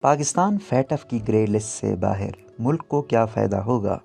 Pakistan FATF کی grey list سے باہر، ملک کو کیا فائدہ ہوگا؟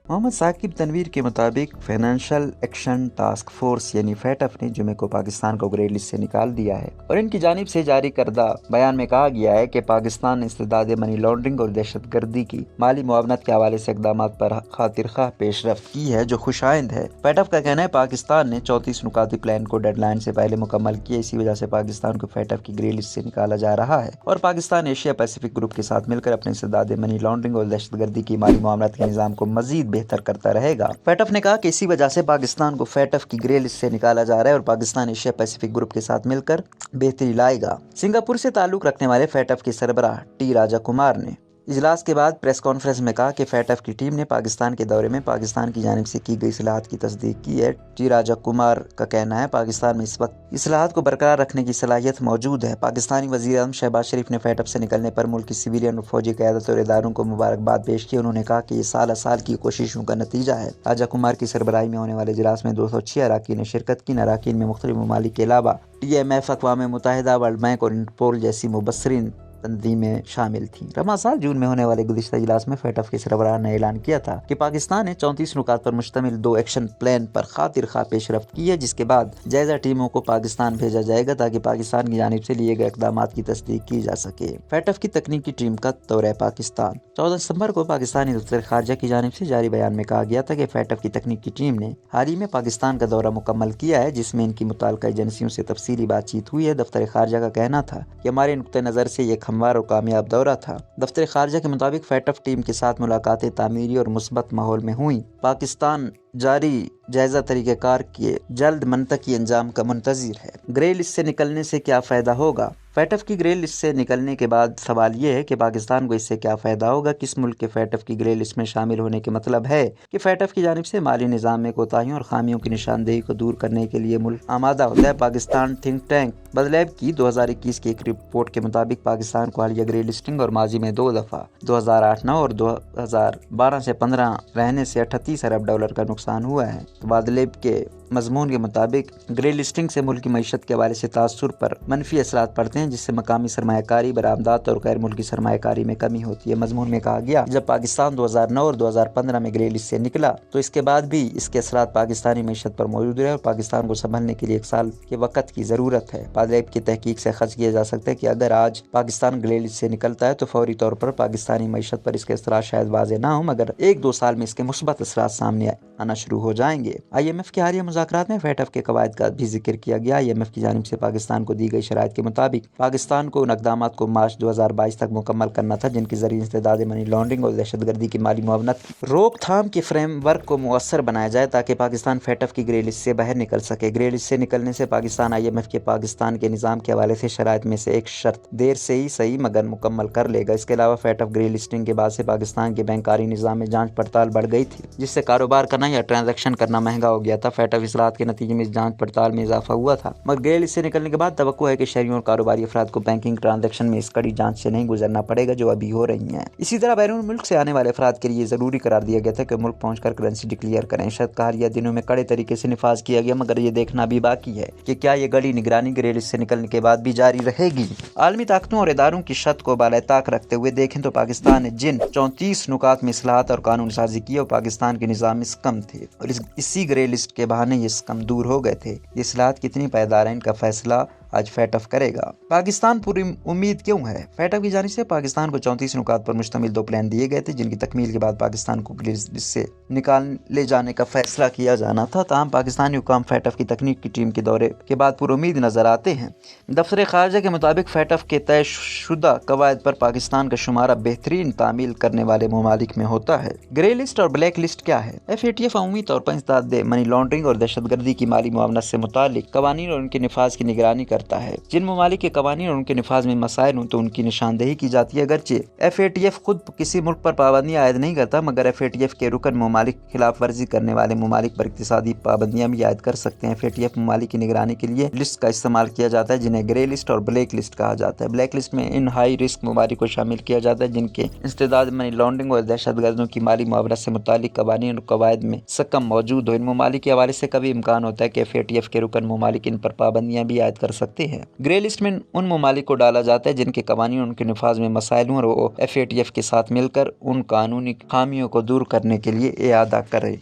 محمد ثاقب تنویر کے مطابق فائنینشیل ایکشن ٹاسک فورس یعنی فیٹف نے جمعے کو پاکستان کو گرے لسٹ سے نکال دیا ہے، اور ان کی جانب سے جاری کردہ بیان میں کہا گیا ہے کہ پاکستان نے استدعاء منی لانڈرنگ اور دہشت گردی کی مالی معاونت کے حوالے سے اقدامات پر خاطر خواہ پیش رفت کی ہے جو خوش آئند ہے۔ فیٹف کا کہنا ہے پاکستان نے 34 نکاتی پلان کو ڈیڈ لائن سے پہلے مکمل کیا، اسی وجہ سے پاکستان کو فیٹف کی گرے لسٹ سے نکالا جا رہا ہے، اور پاکستان ایشیا پیسیفک گروپ کے ساتھ مل کر اپنے استدعاء منی لانڈرنگ اور دہشت گردی کی مالی معاونت کے نظام کو مزید بہتر کرتا رہے گا۔ فیٹف نے کہا کہ اسی وجہ سے پاکستان کو فیٹف کی گرے لسٹ سے نکالا جا رہا ہے اور پاکستان ایشیا پیسیفک گروپ کے ساتھ مل کر بہتری لائے گا۔ سنگاپور سے تعلق رکھنے والے فیٹف کے سربراہ ٹی راجا کمار نے اجلاس کے بعد پریس کانفرنس میں کہا کہ فیٹف کی ٹیم نے پاکستان کے دورے میں پاکستان کی جانب سے کی گئی اصلاحات کی تصدیق کی ہے۔ ٹی راجا کمار کا کہنا ہے پاکستان میں اس وقت اصلاحات کو برقرار رکھنے کی صلاحیت موجود ہے۔ پاکستانی وزیر اعظم شہباز شریف نے فیٹف سے نکلنے پر ملک کی سویلین اور فوجی قیادت اور اداروں کو مبارکباد پیش کی۔ انہوں نے کہا کہ یہ سال کی کوششوں کا نتیجہ ہے۔ راجا کمار کی سربراہی میں ہونے والے اجلاس میں 206 اراکین نے شرکت کی۔ اراکین میں مختلف ممالک کے علاوہ TMF، اقوام متحدہ، ورلڈ بینک اور انٹرپول جیسی مبصرین تنظیمیں شامل تھیں۔ رواں سال جون میں ہونے والے گزشتہ اجلاس میں فیٹف کے سربراہ نے اعلان کیا تھا کہ پاکستان نے 34 نکات پر مشتمل 2 ایکشن پلان پر خاطر خواہ پیش رفت کی ہے، جس کے بعد جائزہ ٹیموں کو پاکستان بھیجا جائے گا تاکہ پاکستان کی جانب سے لیے گئے اقدامات کی تصدیق کی جا سکے۔ فیٹف کی تکنیکی ٹیم کا دورہ پاکستان 14 ستمبر کو پاکستانی دفتر خارجہ کی جانب سے جاری بیان میں کہا گیا تھا کہ فیٹف کی تکنیکی ٹیم نے حال ہی میں پاکستان کا دورہ مکمل کیا ہے، جس میں ان کی متعلقہ ایجنسیوں سے تفصیلی بات چیت ہوئی ہے۔ دفتر خارجہ کا کہنا تھا کہ ہمارے نقطہ نظر سے یہ ایک ہموار اور کامیاب دورہ تھا۔ دفتر خارجہ کے مطابق فیٹف ٹیم کے ساتھ ملاقاتیں تعمیری اور مثبت ماحول میں ہوئیں۔ پاکستان جاری جائزہ طریقہ کار کے جلد منطقی انجام کا منتظر ہے۔ گرے لسٹ سے نکلنے سے کیا فائدہ ہوگا؟ فیٹف کی گرے لسٹ سے نکلنے کے بعد سوال یہ ہے کہ پاکستان کو اس سے کیا فائدہ ہوگا۔ کس ملک کے فیٹف کی گرے لسٹ میں شامل ہونے کے مطلب ہے کہ فیٹف کی جانب سے مالی نظام میں کوتاہیوں اور خامیوں کی نشاندہی کو دور کرنے کے لیے ملک آمادہ ہوتا ہے۔ پاکستان تھنک ٹینک بدلیب کی 2021 کی ایک رپورٹ کے مطابق پاکستان کو حالیہ گرے لسٹنگ اور ماضی میں 2 دفعہ 2008-9 اور 2012 سے 15 رہنے سے $38 ارب کا نقصان ہوا ہے۔ بدلیب کے مضمون کے مطابق گرے لسٹنگ سے ملک کی معیشت کے حوالے سے تاثر پر منفی اثرات پڑتے ہیں، جس سے مقامی سرمایہ کاری، برآمدات اور غیر ملکی سرمایہ کاری میں کمی ہوتی ہے۔ مضمون میں کہا گیا جب پاکستان 2009 اور 2015 میں گرے لسٹ سے نکلا تو اس کے بعد بھی اس کے اثرات پاکستانی معیشت پر موجود رہے اور پاکستان کو سنبھلنے کے لیے 1 سال کے وقت کی ضرورت ہے۔ بدلیب کی تحقیق سے خرچ کیا جا سکتا ہے کہ اگر آج پاکستان گرے لسٹ سے نکلتا ہے تو فوری طور پر پاکستانی معیشت پر اس کے اثرات شاید واضح نہ ہوں، مگر 1-2 سال میں اس کے مثبت اثرات سامنے آنا شروع ہو جائیں گے۔ IMF کے حالیہ مذاکرات میں فیٹف کے قواعد کا بھی ذکر کیا گیا۔ IMF کی جانب سے پاکستان کو دی گئی شرائط کے مطابق پاکستان کو ان اقدامات کو مارچ 2022 تک مکمل کرنا تھا جن کے ذریعے استدعاء منی لانڈرنگ اور دہشت گردی کی مالی معاونت روک تھام کے فریم ورک کو مؤثر بنایا جائے تاکہ پاکستان فیٹف کی گرے لسٹ سے باہر نکل سکے۔ گرے لسٹ سے نکلنے سے پاکستان IMF کے پاکستان کے نظام کے حوالے سے شرائط میں سے ایک شرط دیر سے ہی صحیح مگر مکمل کر لے گا۔ اس کے علاوہ فیٹف گرے لسٹنگ کے بعد سے پاکستان کے بینکاری نظام میں جانچ پڑتال بڑھ گئی تھی، جس سے کاروبار کرنا یا ٹرانزیکشن کرنا مہنگا ہو گیا تھا۔ فیٹف اصلاحات کے نتیجے میں اس جانچ پڑتال میں اضافہ ہوا تھا، مگر گرے لسٹ سے نکلنے کے بعد توقع ہے کہ شہریوں اور کاروباری افراد کو بینکنگ ٹرانزیکشن میں اس کڑی جانچ سے نہیں گزرنا پڑے گا جو ابھی ہو رہی ہیں۔ اسی طرح بیرون ملک سے آنے والے افراد کے لیے ضروری قرار دیا گیا تھا کہ ملک پہنچ کر کرنسی ڈکلیئر کریں۔ شرط کا حالیہ دنوں میں کڑے طریقے سے نفاذ کیا گیا، مگر یہ دیکھنا بھی باقی ہے کہ کیا یہ گڑی نگرانی گرے لسٹ سے نکلنے کے بعد بھی جاری رہے گی۔ عالمی طاقتوں اور اداروں کی شرط کو بالائے طاق رکھتے ہوئے دیکھیں تو پاکستان نے جن 34 نکات میں اصلاحات اور قانون سازی کی وہ پاکستان کے نظام میں اسکم تھے، اور اسی گرے لسٹ کے بہانے یہ اسکم دور ہو گئے تھے۔ یہ اصلاحات کتنی پائیدار ہیں ان کا فیصلہ آج فیٹف کرے گا۔ پاکستان پوری امید کیوں ہے؟ فیٹف کی جانب سے پاکستان کو 34 نکات پر مشتمل 2 پلان دیے گئے تھے جن کی تکمیل کے بعد پاکستان کو گرے لسٹ سے نکال لے جانے کا فیصلہ کیا جانا تھا۔ تاہم پاکستانی حکام فیٹف کی تکنیک کی ٹیم کے دورے کے بعد پر امید نظر آتے ہیں۔ دفتر خارجہ کے مطابق فیٹف کے طے شدہ قواعد پر پاکستان کا شمارہ بہترین تعمیل کرنے والے ممالک میں ہوتا ہے۔ گرے لسٹ اور بلیک لسٹ کیا ہے؟ FATF عمومی طور پر استدعاء منی لانڈرنگ اور دہشت گردی کی مالی معاونت سے متعلق قوانین اور ان کے نفاذ کی نگرانی کا کرتا ہے۔ جن ممالک کے قوانین اور ان کے نفاذ میں مسائل ہوں تو ان کی نشاندہی کی جاتی ہے۔ اگرچہ FATF خود کسی ملک پر پابندیاں عائد نہیں کرتا، مگر FATF کے رکن ممالک خلاف ورزی کرنے والے ممالک پر اقتصادی پابندیاں بھی عائد کر سکتے ہیں۔ FATF ممالک کی نگرانی کے لیے لسٹ کا استعمال کیا جاتا ہے جنہیں گرے لسٹ اور بلیک لسٹ کہا جاتا ہے۔ بلیک لسٹ میں ان ہائی رسک ممالک کو شامل کیا جاتا ہے جن کے انسداد منی لانڈرنگ اور دہشت گردوں کی مالی معاونت سے متعلق قوانین اور قواعد میں سکم موجود ہو۔ ان ممالک کے حوالے سے کبھی امکان ہوتا ہے کہ FATF کے رکن ممالک ان پر پابندیاں بھی عائد کر سکتے ہیں۔ گرے لسٹ میں ان ممالک کو ڈالا جاتا ہے جن کے قوانین اور ان کے نفاذ میں مسائل ہوں اور وہ FATF کے ساتھ مل کر ان قانونی خامیوں کو دور کرنے کے لیے اعادہ کرے۔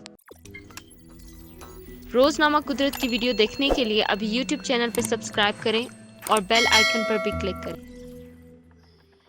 روزنامہ قدرت کی ویڈیو دیکھنے کے لیے ابھی YouTube چینل پر سبسکرائب کریں اور بیل آئیکن پر بھی کلک کریں۔